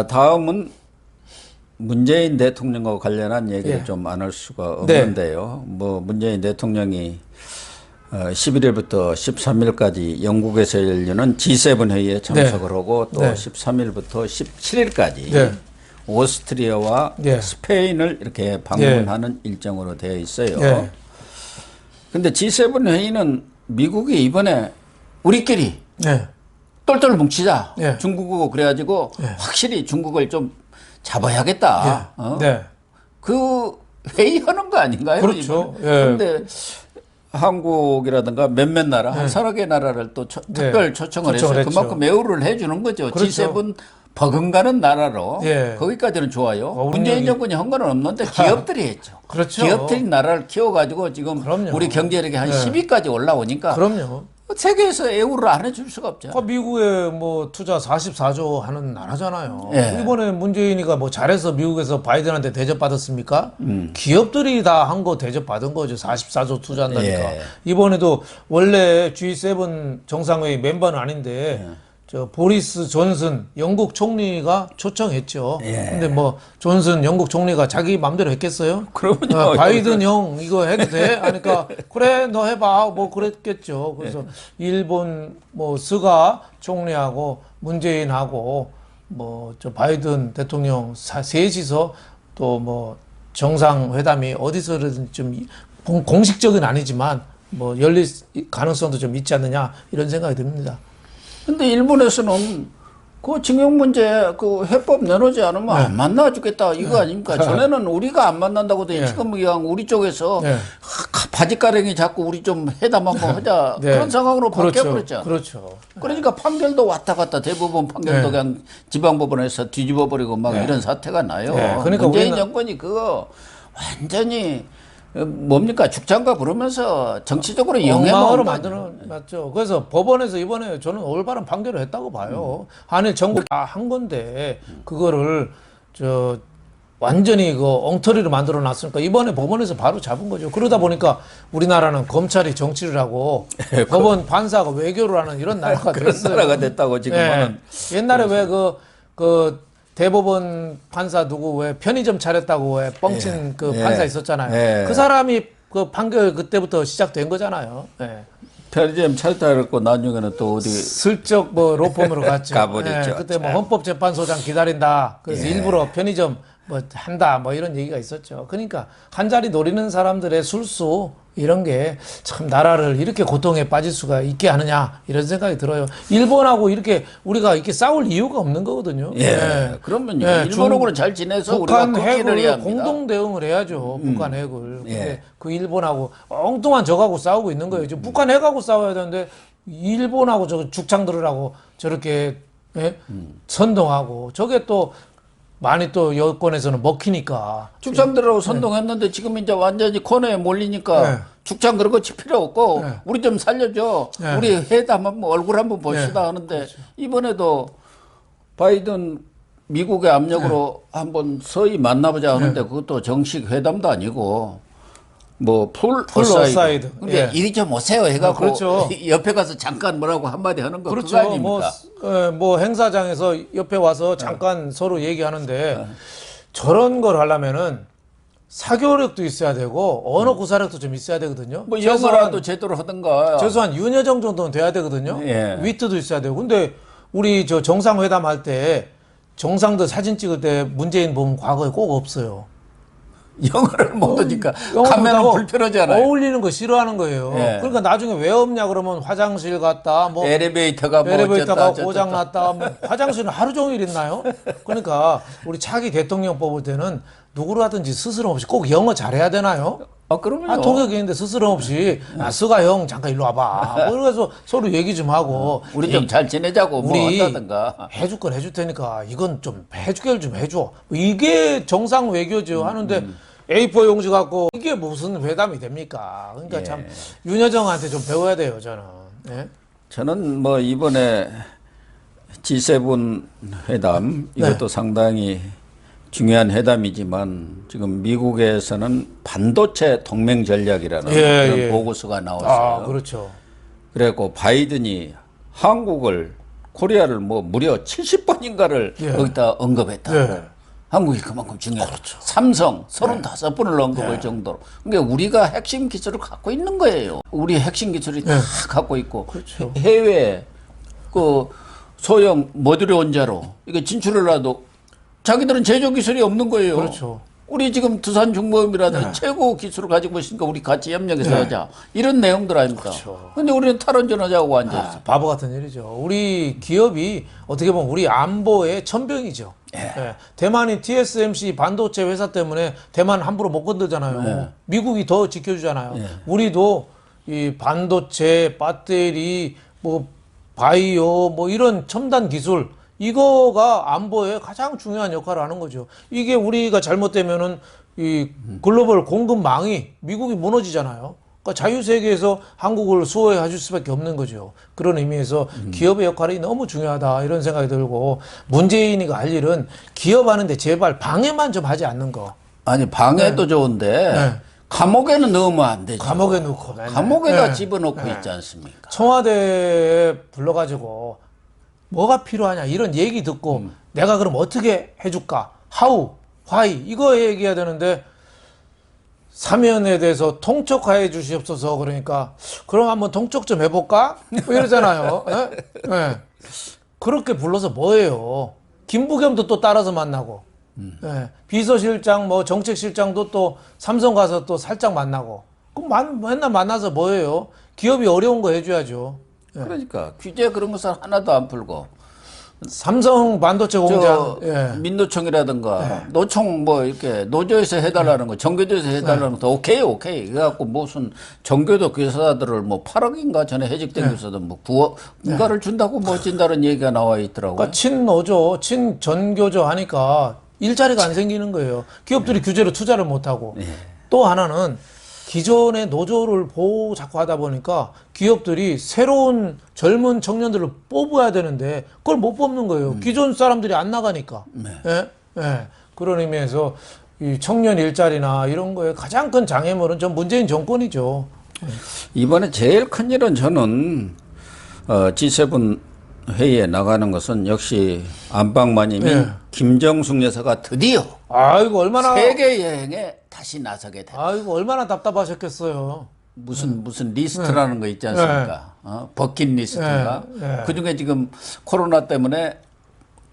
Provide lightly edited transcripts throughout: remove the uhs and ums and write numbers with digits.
다음은 문재인 대통령과 관련한 얘기를 예. 좀 안 할 수가 네. 없는데요. 뭐 문재인 대통령이 11일부터 13일까지 영국에서 열리는 G7 회의에 참석을 하고 또 네. 13일부터 17일까지 네. 오스트리아와 네. 스페인을 이렇게 방문하는 일정으로 되어 있어요. 네. 근데 G7 회의는 미국이 이번에 우리끼리 네. 똘똘 뭉치자. 네. 중국하고 그래가지고 확실히 중국을 좀 잡아야겠다. 네. 그 회의하는 거 아닌가요? 그렇죠. 예. 그런데 한국이라든가 몇몇 나라, 한 서너 개 나라를 또 특별 초청을 해서 했죠. 그만큼 외우를 해주는 거죠. 그렇죠. G7 버금가는 나라로. 예. 거기까지는 좋아요. 우리 문재인 여기- 정권이 한 건 없는데 기업들이 했죠. 그렇죠. 기업들이 나라를 키워가지고 지금 그럼요. 우리 경제력이 한 예. 10위까지 올라오니까 그럼요. 세계에서 외우를 안 해줄 수가 없죠. 미국에 뭐 투자 44조 하는 나라잖아요. 예. 이번에 문재인이가 뭐 잘해서 미국에서 바이든한테 대접받았습니까? 기업들이 다 한 거 대접받은 거죠. 44조 투자한다니까. 예. 이번에도 원래 G7 정상회의 멤버는 아닌데 저 보리스 존슨 영국 총리가 초청했죠. 예. 근데 뭐 존슨 영국 총리가 자기 마음대로 했겠어요? 그럼요. 바이든 형 이거 해도 돼? 하니까 그래 너 해봐 뭐 그랬겠죠. 그래서 일본 뭐 스가 총리하고 문재인하고 뭐 저 바이든 대통령 셋이서 또 뭐 정상회담이 어디서든 좀 공식적은 아니지만 뭐 열릴 가능성도 좀 있지 않느냐 이런 생각이 듭니다. 근데 일본에서는 그 징용 문제 그 해법 내놓지 않으면 안 만나 주겠다 이거 아닙니까? 전에는 우리가 안 만난다고 더 지금 그냥 우리 쪽에서 바지가랑이 잡고 우리 좀 회담 한번 하자 그런 상황으로 바뀌어버렸잖아요. 그렇죠. 그러니까 판결도 왔다 갔다 대부분 판결도 그냥 지방법원에서 뒤집어 버리고 막 이런 사태가 나요. 그러니까 문재인 우리는- 정권이 그거 완전히 뭡니까 죽장가 부르면서 정치적으로 엉망으로 영향을 만드는 맞죠. 그래서 법원에서 이번에 저는 올바른 판결을 했다고 봐요. 한일 전국 다 한 건데 그거를 저 완전히 그 엉터리로 만들어 놨으니까 이번에 법원에서 바로 잡은 거죠. 그러다 보니까 우리나라는 검찰이 정치를 하고 법원 판사가 외교를 하는 이런 나라가 그런 됐어요. 나라가 됐다고 지금은. 옛날에 왜 그 대법원 판사 누구 왜 편의점 차렸다고 왜 뻥친 그 판사 있었잖아요. 그 사람이 그 판결 그때부터 시작된 거잖아요. 편의점 차렸다 그랬고 나중에는 또 어디 슬쩍 뭐 로펌으로 갔죠. 가버렸죠. 그때 뭐 헌법재판소장 기다린다. 그래서 일부러 편의점 뭐 한다. 뭐 이런 얘기가 있었죠. 그러니까 한 자리 노리는 사람들의 술수 이런 게 참 나라를 이렇게 고통에 빠질 수가 있게 하느냐 이런 생각이 들어요. 일본하고 이렇게 우리가 이렇게 싸울 이유가 없는 거거든요. 그러면요. 일본하고는 잘 지내서 우리가 북한 꺾기를 해야 핵을 합니다. 공동 대응을 해야죠. 북한 핵을. 근데 그 일본하고 엉뚱한 적하고 싸우고 있는 거예요. 지금 북한 핵하고 싸워야 되는데 일본하고 저 죽창 들으라고 저렇게 선동하고 저게 또 많이 또 여권에서는 먹히니까. 죽창들하고 선동했는데 지금 이제 완전히 코너에 몰리니까 죽창 그런 거 필요 없고 우리 좀 살려줘. 우리 회담 한번 얼굴 한번 봅시다 하는데 이번에도 바이든 미국의 압력으로 한번 서히 만나보자 하는데 그것도 정식 회담도 아니고 뭐 풀 어사이드. 근데 이리 좀 오세요 해갖고 그렇죠. 옆에 가서 잠깐 뭐라고 한마디 하는 거 그렇죠. 그거 아닙니까? 뭐 행사장에서 옆에 와서 잠깐 서로 얘기하는데 저런 걸 하려면은 사교력도 있어야 되고 언어 구사력도 좀 있어야 되거든요. 뭐 영어라도 제대로 하든가. 최소한 윤여정 정도는 돼야 되거든요. 위트도 있어야 되고. 근데 우리 저 정상회담 할 때 정상들 사진 찍을 때 문재인 보면 과거에 꼭 없어요. 영어를 못하니까 영어 가면은 못하고 불편하잖아요. 어울리는 거 싫어하는 거예요. 그러니까 나중에 왜 없냐 그러면 화장실 갔다 뭐 엘리베이터가 뭐 엘리베이터가 어쨌다 고장 났다. 뭐 화장실은 하루 종일 있나요? 그러니까 우리 차기 대통령 뽑을 때는 누구로 하든지 스스럼 없이 꼭 영어 잘해야 되나요? 그러면요. 통역인데 스스럼 없이 스가 형 잠깐 일로 와봐. 뭐 그래서 서로 얘기 좀 하고 우리 좀 잘 지내자고 뭐 우리 한다든가. 해줄 건 해줄 테니까 이건 좀 해주길 좀 해줘. 이게 정상 외교죠. 하는데 A4 용지 갖고 이게 무슨 회담이 됩니까? 그러니까 참 윤여정한테 좀 배워야 돼요, 저는. 저는 뭐 이번에 G7 회담 이것도 상당히 중요한 회담이지만 지금 미국에서는 반도체 동맹 전략이라는 그런 보고서가 나왔어요. 그렇죠. 그래갖고 바이든이 한국을 코리아를 뭐 무려 70번인가를 예. 거기다 언급했다. 예. 한국이 그만큼 중요하죠. 그렇죠. 삼성 35번을 언급할 정도로. 그러니까 우리가 핵심 기술을 갖고 있는 거예요. 우리 핵심 기술이 다 갖고 있고 그렇죠. 해외 그 소형 모듈 원자로 이게 진출을 해도 자기들은 제조 기술이 없는 거예요. 그렇죠. 우리 지금 두산 중공업이라든지 최고 기술을 가지고 있으니까 우리 같이 협력해서 하자. 이런 내용들 아닙니까? 그렇죠. 근데 우리는 탈원전하자고 앉아있어. 바보 같은 일이죠. 우리 기업이 어떻게 보면 우리 안보의 천병이죠. 예. 대만이 TSMC 반도체 회사 때문에 대만 함부로 못 건들잖아요. 미국이 더 지켜주잖아요. 우리도 이 반도체, 배터리, 뭐 바이오, 뭐 이런 첨단 기술 이거가 안보에 가장 중요한 역할을 하는 거죠. 이게 우리가 잘못되면은 이 글로벌 공급망이 미국이 무너지잖아요. 그러니까 자유세계에서 한국을 수호해 줄 수밖에 없는 거죠. 그런 의미에서 기업의 역할이 너무 중요하다 이런 생각이 들고 문재인이가 할 일은 기업하는데 제발 방해만 좀 하지 않는 거. 아니 방해도 좋은데 감옥에는 넣으면 안 되죠. 감옥에 넣고 맨날. 감옥에다 집어넣고 있지 않습니까? 청와대에 불러가지고 뭐가 필요하냐 이런 얘기 듣고 내가 그럼 어떻게 해줄까? How, why 이거 얘기해야 되는데 사면에 대해서 통촉해 주시옵소서 그러니까 그럼 한번 통촉 좀 해볼까? 뭐 이러잖아요. 예? 예. 그렇게 불러서 뭐예요? 김부겸도 또 따라서 만나고 예. 비서실장 뭐 정책실장도 또 삼성 가서 또 살짝 만나고 그럼 맨날 만나서 뭐예요? 기업이 어려운 거 해줘야죠. 그러니까 규제 그런 것은 하나도 안 풀고 삼성 반도체 공장 민노총이라든가 노총 뭐 이렇게 노조에서 해달라는 거 정교조에서 해달라는 것도 오케이 그래갖고 무슨 정교조 교사들을 뭐 8억인가 전에 해직된 교사들 뭐 9억 인가를 준다고 멋진다는 얘기가 나와 있더라고요. 그러니까 친노조 친전교조 하니까 일자리가 안 생기는 거예요. 기업들이 규제로 투자를 못하고 또 하나는 기존의 노조를 보호 자꾸 하다 보니까 기업들이 새로운 젊은 청년들을 뽑아야 되는데 그걸 못 뽑는 거예요. 기존 사람들이 안 나가니까. 예. 그런 의미에서 이 청년 일자리나 이런 거에 가장 큰 장애물은 전 문재인 정권이죠. 이번에 제일 큰 일은 저는 G7 회의에 나가는 것은 역시 안방마님이 김정숙 여사가 드디어 아이고 얼마나 세계 여행에 다시 나서게 됐다. 아이고 얼마나 답답하셨겠어요. 무슨 리스트라는 거 있지 않습니까? 버킷리스트인가? 그 중에 지금 코로나 때문에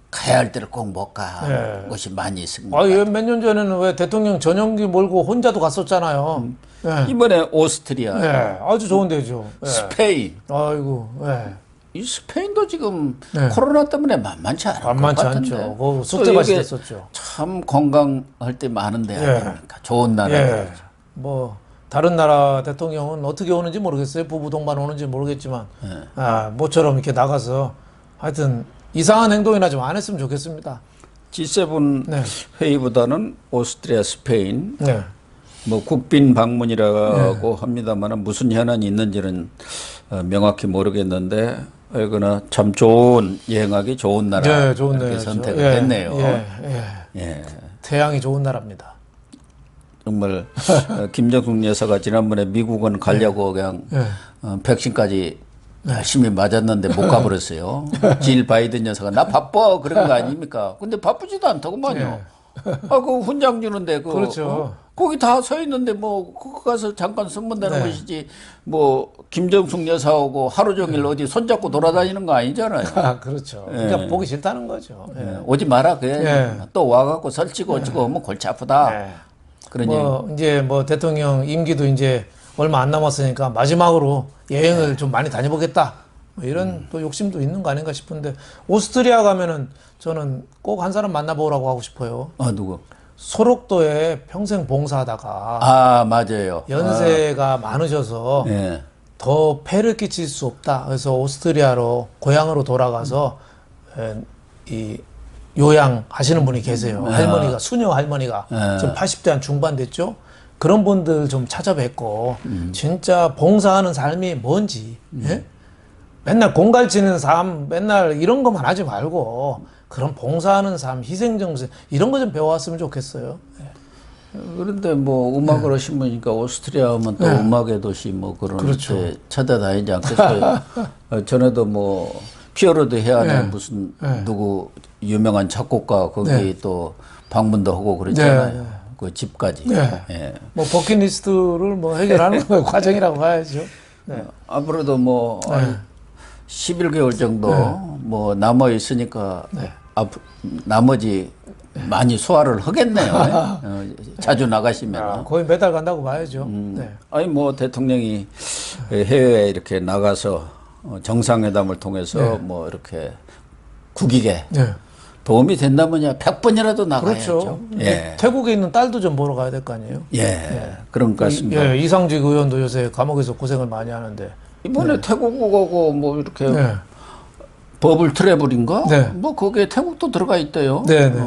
가야 할 때를 꼭 못 간 것이 많이 있습니다. 몇 년 전에는 왜 대통령 전용기 몰고 혼자도 갔었잖아요. 이번에 오스트리아, 아주 좋은 데죠. 스페인. 아이고, 이 스페인도 지금 코로나 때문에 만만치 않을 것 만만치 같은데. 않죠. 그 숙제밭이 됐었죠. 참 건강할 때 많은데 아닙니까? 좋은 나라. 뭐 다른 나라 대통령은 어떻게 오는지 모르겠어요. 부부 동반 오는지 모르겠지만 모처럼 이렇게 나가서 하여튼 이상한 행동이나 좀 안 했으면 좋겠습니다. G7 회의보다는 오스트리아, 스페인 뭐 국빈 방문이라고 합니다만 무슨 현안이 있는지는 명확히 모르겠는데 그러나 참 좋은 여행하기 좋은 나라 좋은 이렇게 선택을 했네요. 태양이 좋은 나라입니다. 정말 김정숙 여사가 지난번에 미국은 가려고 그냥 백신까지 열심히 맞았는데 못 가버렸어요. 질 바이든 여사가 나 바빠 그런 거 아닙니까? 근데 바쁘지도 않더구만요. 그 훈장 주는데 그렇죠. 거기 다 서 있는데 뭐 그거 가서 잠깐 쓰면 되는 것이지 뭐 김정숙 여사하고 하루 종일 어디 손잡고 돌아다니는 거 아니잖아요. 그렇죠. 그러니까 보기 싫다는 거죠. 오지 마라 그래. 또 와갖고 설치고 어찌고 하면 골치 아프다. 그런 이제 뭐 대통령 임기도 이제 얼마 안 남았으니까 마지막으로 여행을 좀 많이 다녀보겠다. 뭐 이런 또 욕심도 있는 거 아닌가 싶은데 오스트리아 가면은 저는 꼭 한 사람 만나보라고 하고 싶어요. 누구? 소록도에 평생 봉사하다가 맞아요. 연세가 많으셔서 더 폐를 끼칠 수 없다. 그래서 오스트리아로 고향으로 돌아가서 이 요양하시는 분이 계세요. 할머니가 수녀 할머니가 지금 80대 한 중반 됐죠. 그런 분들 좀 찾아뵙고 진짜 봉사하는 삶이 뭔지 맨날 공갈치는 삶 맨날 이런 것만 하지 말고 그런 봉사하는 삶 희생정신 이런 거 좀 배워왔으면 좋겠어요. 그런데 뭐 음악을 하신 분이니까 오스트리아 하면 또 음악의 도시 뭐 그런 데 찾아다니지 않겠어요. 전에도 뭐 피어로드 해안에 네. 무슨 네. 누구 유명한 작곡가 거기 네. 또 방문도 하고 그랬잖아요. 네. 그 집까지. 네. 예. 뭐 버킷리스트를 뭐 해결하는 거 과정이라고 봐야죠. 네. 앞으로도 뭐 네. 11개월 정도 뭐 남아 있으니까 나머지 많이 소화를 하겠네요. 자주 나가시면. 거의 매달 간다고 봐야죠. 네. 아니 뭐 대통령이 해외에 이렇게 나가서 정상회담을 통해서 뭐 이렇게 국익에 네. 도움이 된다면야 100번이라도 나가야죠. 그렇죠. 예. 태국에 있는 딸도 좀 보러 가야 될 거 아니에요. 예. 그런 것 같습니다. 예, 이상직 의원도 요새 감옥에서 고생을 많이 하는데. 이번에 태국 가고 뭐 이렇게 네. 버블 트래블인가? 네. 뭐 거기에 태국도 들어가 있대요. 네, 네.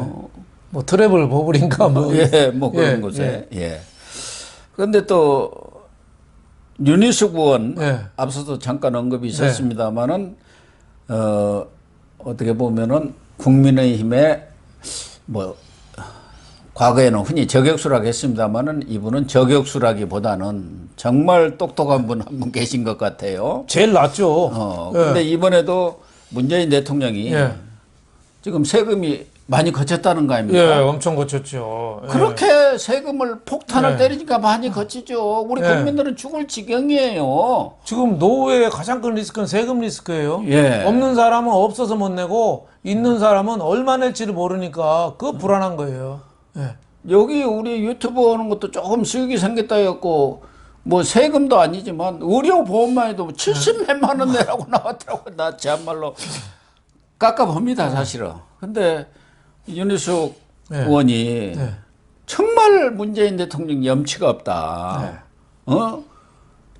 뭐 트래블 버블인가 뭐. 예, 뭐 그런 예, 곳에. 예. 그런데 또 윤희숙 의원 예. 앞서도 잠깐 언급이 있었습니다만은 어떻게 보면은 국민의힘의 뭐 과거에는 흔히 저격수라고 했습니다만은 이분은 저격수라기보다는 정말 똑똑한 분 한 분 계신 것 같아요. 제일 낫죠. 근데 이번에도 문재인 대통령이 예. 지금 세금이 많이 거쳤다는 거 아닙니까? 예, 엄청 거쳤죠. 예. 그렇게 세금을 폭탄을 예. 때리니까 많이 거치죠. 우리 예. 국민들은 죽을 지경이에요. 지금 노후의 가장 큰 리스크는 세금 리스크예요. 예. 없는 사람은 없어서 못 내고 있는 사람은 얼마 낼지를 모르니까 그거 불안한 거예요. 예. 여기 우리 유튜브 하는 것도 조금 수익이 생겼다 했고 뭐 세금도 아니지만 의료보험만 해도 70몇만 원 내라고 나왔더라고. 나 참말로 깝깝합니다 사실은. 근데 윤희숙 의원이 정말 문재인 대통령 염치가 없다.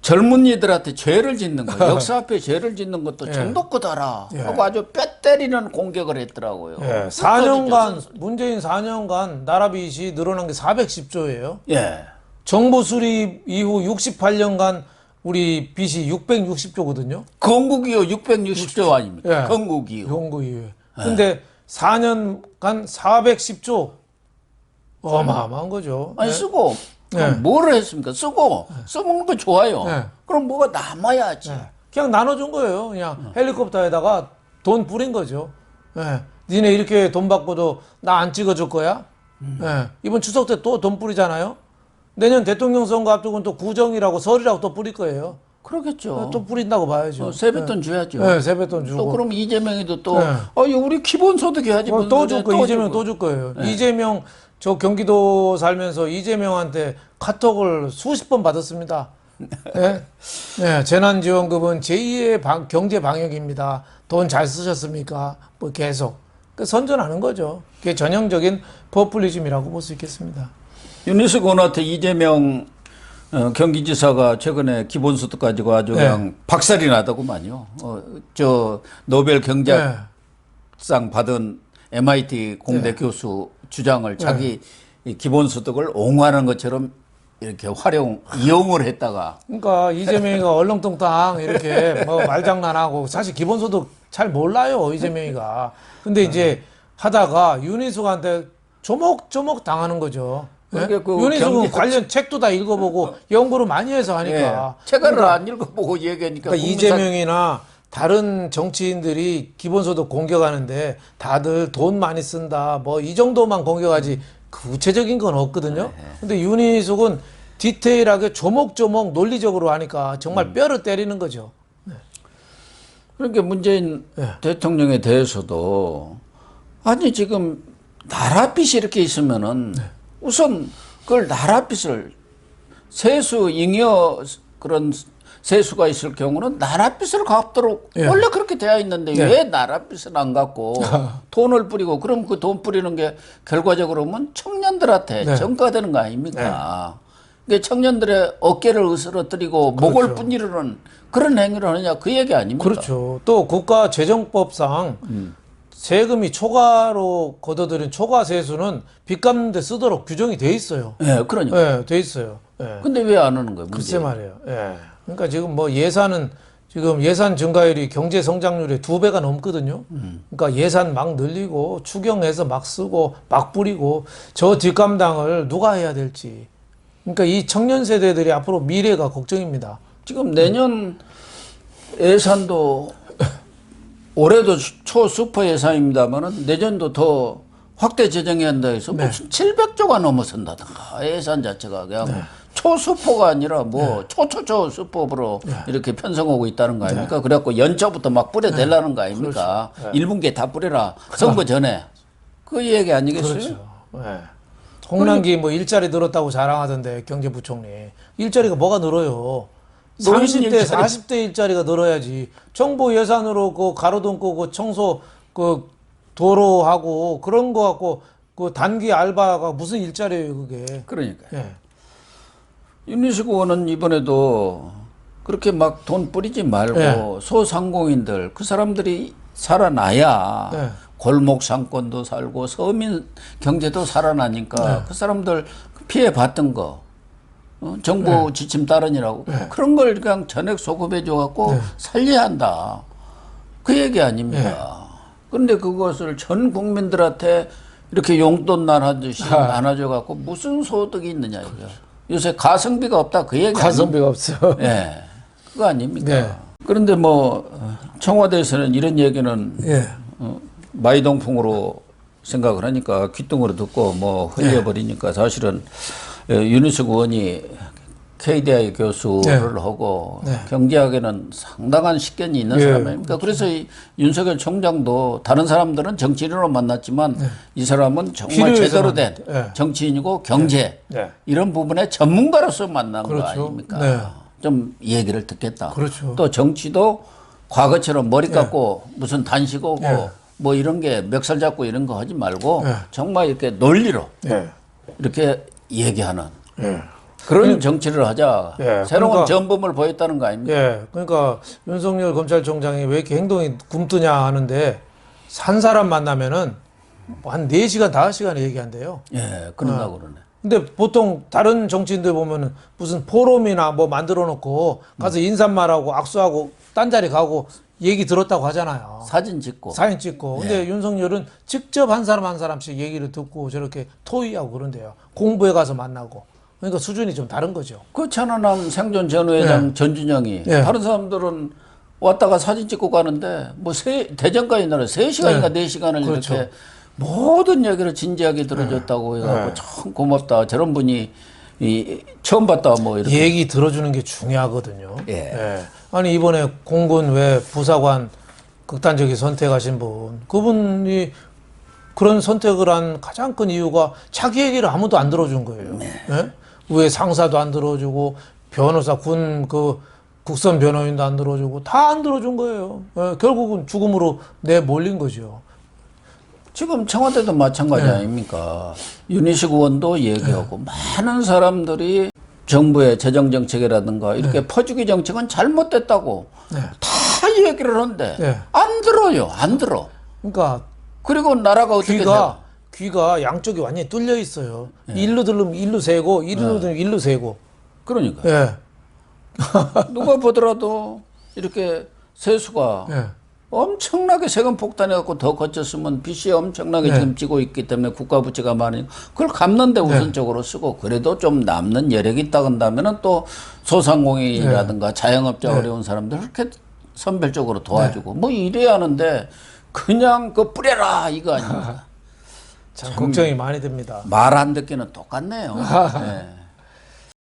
젊은이들한테 죄를 짓는 거, 역사 앞에 죄를 짓는 것도 정도껏 알아 하고 아주 뼈 때리는 공격을 했더라고요. 예. 4년간 문재인 4년간 나라 빚이 늘어난 게 410조예요. 예. 정부 수립 이후 68년간 우리 빚이 660조거든요. 건국 이후 660조 아닙니까? 예. 건국 이후. 영구 이후에. 근데 4년간 410조 어마어마한 거죠. 아니 쓰고 그럼 뭐를 했습니까? 쓰고 써먹는 거 좋아요. 그럼 뭐가 남아야지. 그냥 나눠준 거예요. 그냥 헬리콥터에다가 돈 뿌린 거죠. 예. 니네 이렇게 돈 받고도 나 안 찍어줄 거야? 예. 이번 추석 때 또 돈 뿌리잖아요. 내년 대통령 선거 앞두고는 또 구정이라고 설이라고 또 뿌릴 거예요. 그러겠죠. 또 뿌린다고 봐야죠. 세뱃돈 줘야죠. 네, 세뱃돈 주고. 또 그럼 이재명이도 또 우리 기본소득 해야지. 또 줄 거예요. 이재명 또 줄 거예요. 이재명 저 경기도 살면서 이재명한테 카톡을 수십 번 받았습니다. 네? 네, 재난지원금은 제2의 경제 방역입니다. 돈 잘 쓰셨습니까? 뭐 계속 선전하는 거죠. 그게 전형적인 포퓰리즘이라고 볼 수 있겠습니다. 윤희숙 의원한테 이재명 경기지사가 최근에 기본소득 가지고 아주 그냥 박살이 나더구만요. 저 노벨 경제상 받은 MIT 공대 교수 주장을 자기 이 기본소득을 옹호하는 것처럼 이렇게 이용을 했다가. 그러니까 이재명이가 얼렁뚱땅 이렇게 뭐 말장난하고 사실 기본소득 잘 몰라요, 이재명이가. 근데 이제 하다가 윤희숙한테 조목조목 당하는 거죠. 그러니까 그 윤희숙은 관련 책도 다 읽어보고 연구를 많이 해서 하니까. 책을 안 읽어보고 얘기하니까. 그러니까 이재명이나 다른 정치인들이 기본소득 공격하는데 다들 돈 많이 쓴다 뭐 이 정도만 공격하지 구체적인 건 없거든요. 근데 윤희숙은 디테일하게 조목조목 논리적으로 하니까 정말 뼈를 때리는 거죠. 그러니까 문재인 대통령에 대해서도 아니 지금 나라빚이 이렇게 있으면은 우선 그걸 나라빚을 세수 잉여 그런 세수가 있을 경우는 나라빚을 갚도록 원래 그렇게 되어 있는데 왜 나라빚을 안 갚고 돈을 뿌리고 그럼 그 돈 뿌리는 게 결과적으로 보면 청년들한테 전가되는 거 아닙니까? 그러니까 청년들의 어깨를 으스러뜨리고 목을 분이르는 그런 행위를 하느냐 그 얘기 아닙니까? 그렇죠. 또 국가재정법상 세금이 초과로 걷어들인 초과 세수는 빚 갚는 데 쓰도록 규정이 돼 있어요. 네, 그러니까. 네, 돼 있어요. 네. 근데 왜 안 하는 거예요? 글쎄 말이에요. 예. 그러니까 지금 뭐 예산은 지금 예산 증가율이 경제 성장률의 2배가 넘거든요. 그러니까 예산 막 늘리고 추경해서 막 쓰고 막 뿌리고 저 뒷감당을 누가 해야 될지. 그러니까 이 청년 세대들이 앞으로 미래가 걱정입니다. 지금 내년 예산도 올해도 초수퍼 예산입니다만은 내년도 더 확대 재정해야 한다 해서 무슨 700조가 넘어선다든가 예산 자체가 그냥 초수퍼가 아니라 뭐 초초초 수법으로 이렇게 편성하고 있다는 거 아닙니까? 그래갖고 연초부터 막 뿌려대려는 거 아닙니까? 1분기에 다 뿌려라 선거 전에 그 얘기 아니겠어요? 그렇죠. 홍남기 뭐 일자리 늘었다고 자랑하던데 경제부총리 일자리가 뭐가 늘어요? 30대, 일자리. 40대 일자리가 늘어야지. 정부 예산으로 그 가로등 끄고 청소 그 도로하고 그런 거 갖고 그 단기 알바가 무슨 일자리예요, 그게. 그러니까 예. 윤희식 의원은 이번에도 그렇게 막 돈 뿌리지 말고 소상공인들 그 사람들이 살아나야 골목 상권도 살고 서민 경제도 살아나니까 그 사람들 피해 봤던 거 정부 지침 따르니라고 그런 걸 그냥 전액 소급해 줘 갖고 살려야 한다. 그 얘기 아닙니까? 그런데 그것을 전 국민들한테 이렇게 용돈 나눠주시 나눠줘 갖고 무슨 소득이 있느냐 이거. 요새 가성비가 없다 그 얘기 가성비가 없어. 예. 그거 아닙니까? 그런데 뭐 청와대에서는 이런 얘기는 마이동풍으로 생각을 하니까 귓등으로 듣고 뭐 흘려버리니까 사실은 윤희숙 의원이 KDI 교수를 하고 경제학에는 상당한 식견이 있는 사람 아닙니까? 그래서 이 윤석열 총장도 다른 사람들은 정치인으로 만났지만 이 사람은 정말 제대로 된 정치인이고 경제 이런 부분에 전문가로서 만난 거 아닙니까? 좀 얘기를 듣겠다. 또 정치도 과거처럼 머리 깎고 무슨 단식 오고 뭐 이런 게 멱살 잡고 이런 거 하지 말고 정말 이렇게 논리로 이렇게 얘기하는 그런 정치를 하자. 새로운 그러니까, 전범을 보였다는 거 아닙니까? 그러니까 윤석열 검찰총장이 왜 이렇게 행동이 굼뜨냐 하는데 산 사람 만나면은 한 4시간, 5시간 얘기한대요. 그런다고 그러네. 근데 보통 다른 정치인들 보면은 무슨 포럼이나 뭐 만들어 놓고 가서 인사말하고 악수하고 딴 자리 가고 얘기 들었다고 하잖아요. 사진 찍고. 근데 윤석열은 직접 한 사람 한 사람씩 얘기를 듣고 저렇게 토의하고 그런데요. 공부해 가서 만나고. 그러니까 수준이 좀 다른 거죠. 그 천안함 생존 전후회장 전준영이 다른 사람들은 왔다가 사진 찍고 가는데 뭐 대전까지 나라 3시간인가 4시간을 이렇게 모든 얘기를 진지하게 들어줬다고 해갖고 참 고맙다. 저런 분이 처음 봤다 뭐 이렇게. 얘기 들어주는 게 중요하거든요. 아니 이번에 공군 외 부사관 극단적인 선택하신 분 그분이 그런 선택을 한 가장 큰 이유가 자기 얘기를 아무도 안 들어준 거예요. 왜 상사도 안 들어주고 변호사 군 국선 변호인도 안 들어주고 다 안 들어준 거예요. 결국은 죽음으로 내몰린 거죠. 지금 청와대도 마찬가지 아닙니까? 윤희식 의원도 얘기하고 많은 사람들이 정부의 재정정책이라든가 이렇게 퍼주기 정책은 잘못됐다고 다 얘기를 하는데 안 들어요. 안 들어. 그러니까 그리고 나라가 어떻게 귀가 양쪽이 완전히 뚫려 있어요. 일로 들으면 일로 세고 일로 들으면 일로 세고. 그러니까. 누가 보더라도 이렇게 세수가 엄청나게 세금 폭탄해갖고 더 거쳤으면 빚이 엄청나게 지금 지고 있기 때문에 국가 부채가 많으니까 그걸 갚는데 우선적으로 쓰고 그래도 좀 남는 여력이 있다 한다면은 또 소상공인이라든가 자영업자 어려운 사람들 그렇게 선별적으로 도와주고 뭐 이래야 하는데 그냥 그 뿌려라 이거 아닙니까? 참 걱정이 많이 됩니다. 말 안 듣기는 똑같네요.